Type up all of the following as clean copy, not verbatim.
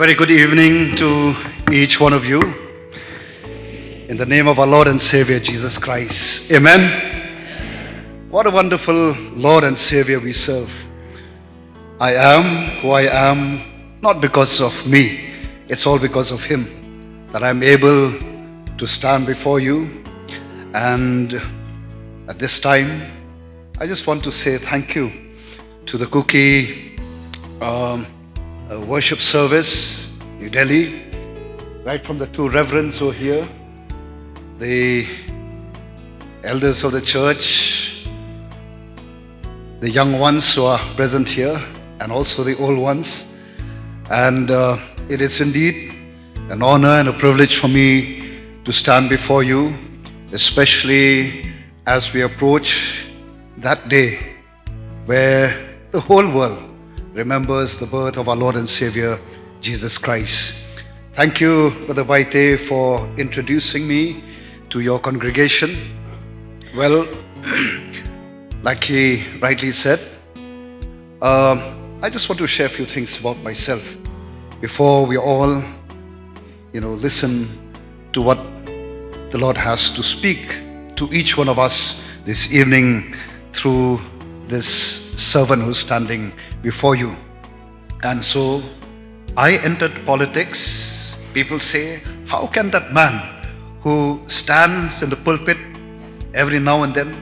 Very good evening to each one of you. In the name of our Lord and Savior, Jesus Christ. Amen. What a wonderful Lord and Savior we serve. I am who I am, not because of me. It's all because of Him that I'm able to stand before you. And at this time, I just want to say thank you to the Kuki worship service, New Delhi, right from the two reverends who are here, the elders of the church, the young ones who are present here, and also the old ones. And it is indeed an honor and a privilege for me to stand before you, especially as we approach that day where the whole world remembers the birth of our Lord and Savior, Jesus Christ. Thank you, Brother Vaite, for introducing me to your congregation. Well, like he rightly said, I just want to share a few things about myself before we all, listen to what the Lord has to speak to each one of us this evening through this servant who's standing before you. And so I entered politics. People say, how can that man who stands in the pulpit every now and then,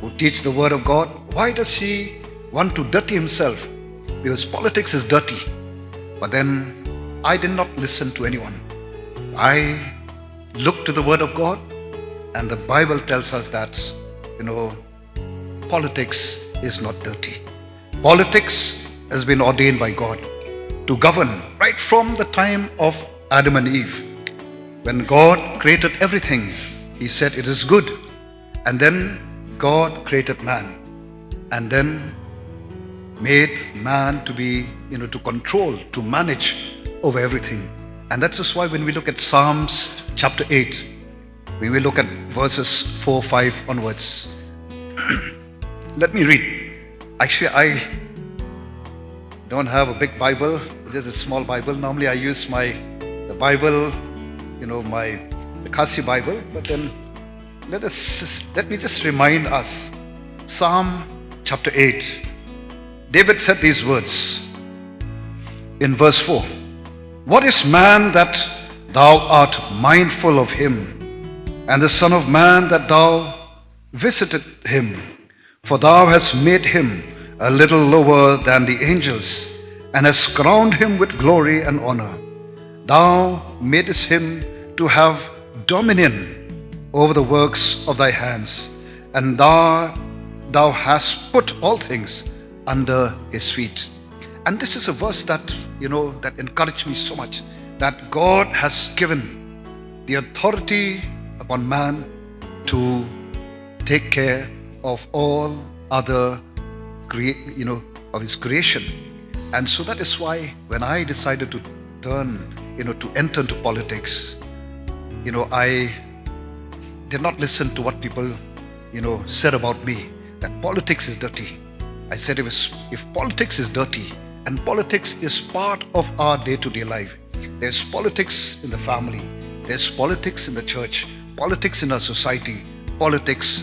who teach the word of God, why does he want to dirty himself? Because politics is dirty. But then I did not listen to anyone. I looked to the word of God, and the Bible tells us that, politics is not dirty. Politics has been ordained by God to govern right from the time of Adam and Eve. When God created everything, He said it is good. And then God created man, and then made man to be, to control, to manage over everything. And that's just why when we look at Psalms chapter 8, when we look at verses 4, 5 onwards, let me read. Actually, I don't have a big Bible, just a small Bible. Normally I use the Bible, the Kasi Bible. But then let me just remind us. Psalm chapter 8. David said these words in verse 4. What is man that thou art mindful of him, and the son of man that thou visited him? For thou hast made him a little lower than the angels, and hast crowned him with glory and honor. Thou madest him to have dominion over the works of thy hands, and thou hast put all things under his feet. And this is a verse that, that encouraged me so much, that God has given the authority upon man to take care of all other of his creation. And so that is why when I decided to turn, to enter into politics, I did not listen to what people, said about me, that politics is dirty. I said, if politics is dirty, and politics is part of our day-to-day life, there's politics in the family, there's politics in the church, politics in our society, politics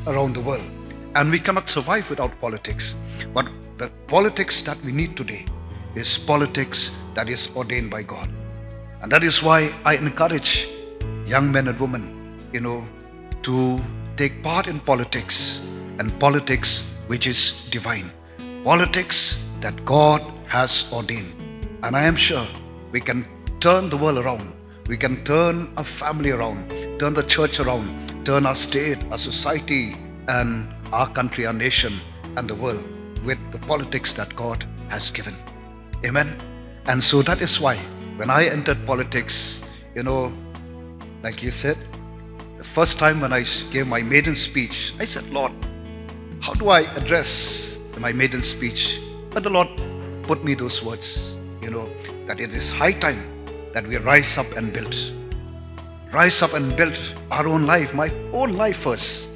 around the world. And we cannot survive without politics. But the politics that we need today is politics that is ordained by God. And that is why I encourage young men and women, to take part in politics, and politics which is divine. Politics that God has ordained. And I am sure we can turn the world around. We can turn our family around, turn the church around, turn our state, our society, and our country, our nation, and the world with the politics that God has given. Amen. And so that is why when I entered politics, like you said, the first time when I gave my maiden speech, I said, Lord, how do I address my maiden speech? But the Lord put me those words, that it is high time that we rise up and build. Rise up and build our own life, my own life first.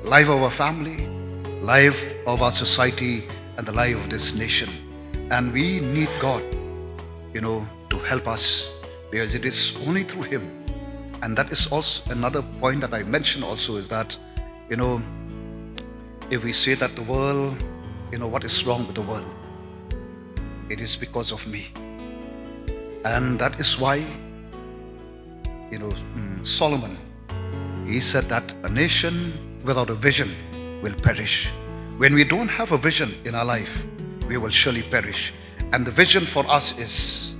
Life of our family, life of our society, and the life of this nation. And we need God, to to help us, because it is only through Him. And that is also another point that I mentioned also, is that, if we say that the world, what is wrong with the world, it is because of me. And that is why, Solomon, he said that a nation without a vision will perish. When we don't have a vision in our life, we will surely perish. And the vision for us is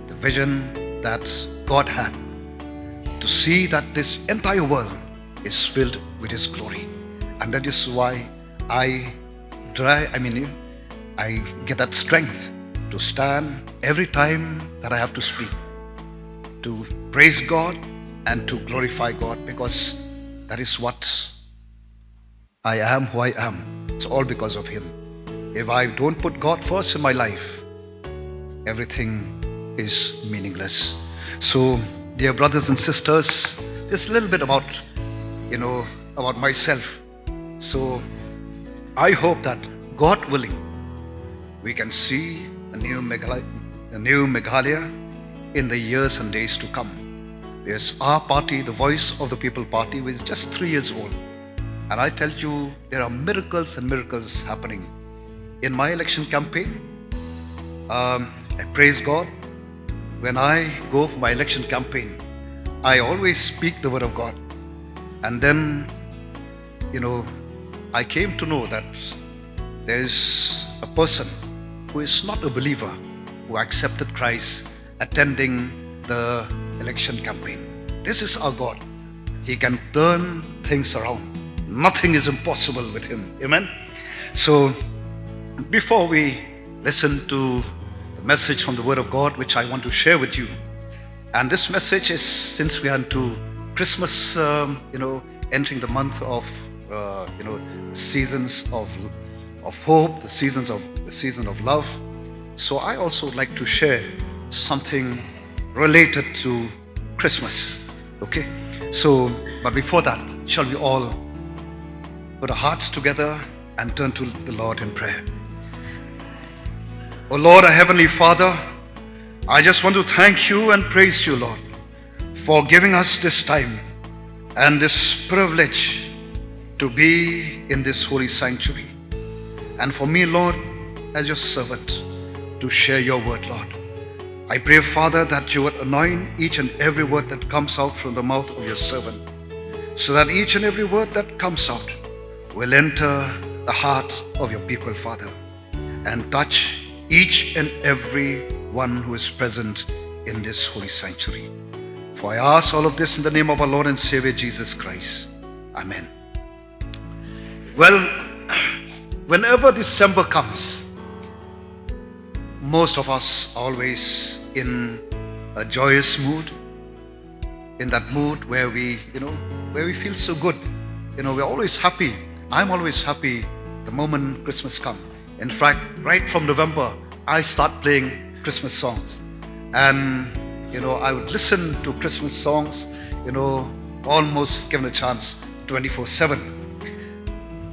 the vision that God had, to see that this entire world is filled with His glory. And that is why I get that strength to stand every time that I have to speak, to praise God and to glorify God, because that is what I am, who I am. It's all because of Him. If I don't put God first in my life, everything is meaningless. So, dear brothers and sisters, just a little bit about myself. So, I hope that, God willing, we can see a new Meghalaya in the years and days to come. There's our party, the Voice of the People Party, which is just 3 years old. And I tell you, there are miracles and miracles happening. In my election campaign, I praise God. When I go for my election campaign, I always speak the word of God. And then, I came to know that there is a person who is not a believer who accepted Christ attending the election campaign. This is our God. He can turn things around. Nothing is impossible with Him. Amen. So, before we listen to the message from the Word of God, which I want to share with you, and this message is, since we are into Christmas, entering the month of, seasons of hope, the season of love. So I also would like to share something related to Christmas. Okay. So, but before that, shall we all put our hearts together and turn to the Lord in prayer. Oh Lord, our Heavenly Father, I just want to thank You and praise You, Lord, for giving us this time and this privilege to be in this holy sanctuary. And for me, Lord, as Your servant, to share Your word, Lord. I pray, Father, that You would anoint each and every word that comes out from the mouth of Your servant, so that each and every word that comes out will enter the hearts of Your people, Father, and touch each and every one who is present in this holy sanctuary. For I ask all of this in the name of our Lord and Savior Jesus Christ. Amen. Well, whenever December comes, most of us are always in a joyous mood, in that mood where we feel so good. We're always happy. I'm always happy the moment Christmas comes. In fact, right from November, I start playing Christmas songs. And, I would listen to Christmas songs, almost given a chance 24/7.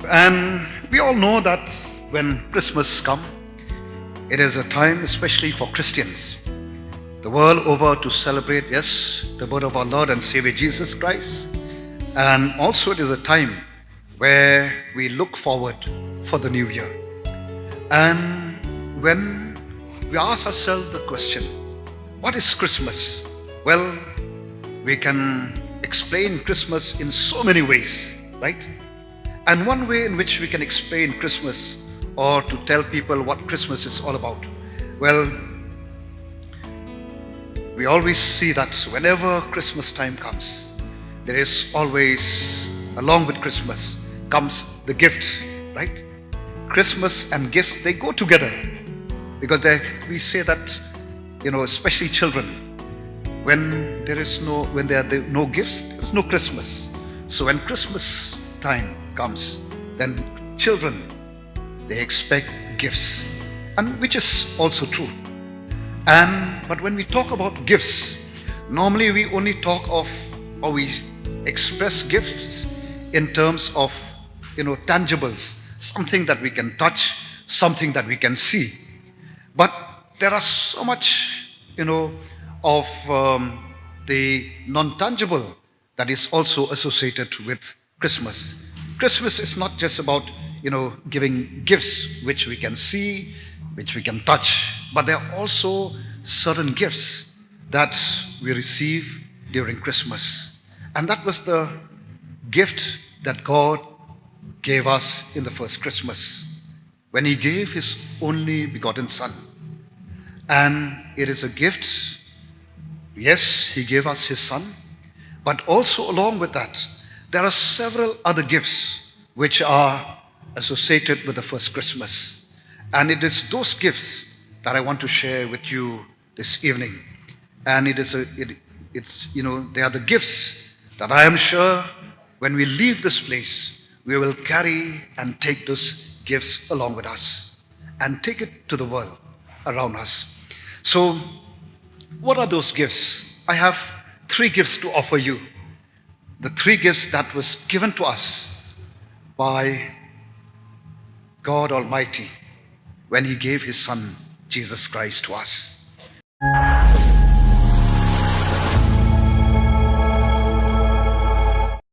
And we all know that when Christmas comes, it is a time especially for Christians the world over to celebrate, yes, the birth of our Lord and Savior Jesus Christ. And also it is a time where we look forward for the new year. And when we ask ourselves the question, what is Christmas? Well, we can explain Christmas in so many ways, right? And one way in which we can explain Christmas, or to tell people what Christmas is all about, well, we always see that whenever Christmas time comes, there is always, along with Christmas, comes the gift, right? Christmas and gifts, they go together, because we say that, especially children, when there are no gifts, there is no Christmas. So when Christmas time comes, then children, they expect gifts, and which is also true. But when we talk about gifts, normally we only talk of, or we express gifts in terms of, tangibles, something that we can touch, something that we can see. But there are so much you know, of the non-tangible that is also associated with Christmas. Christmas is not just about, giving gifts which we can see, which we can touch, but there are also certain gifts that we receive during Christmas. And that was the gift that God gave us in the first Christmas when He gave His only begotten Son. And it is a gift. Yes, He gave us His Son, but also along with that, there are several other gifts which are associated with the first Christmas. And it is those gifts that I want to share with you this evening. And they are the gifts that I am sure when we leave this place, we will carry and take those gifts along with us and take it to the world around us. So, what are those gifts? I have 3 gifts to offer you. The 3 gifts that was given to us by God Almighty when He gave His Son, Jesus Christ, to us.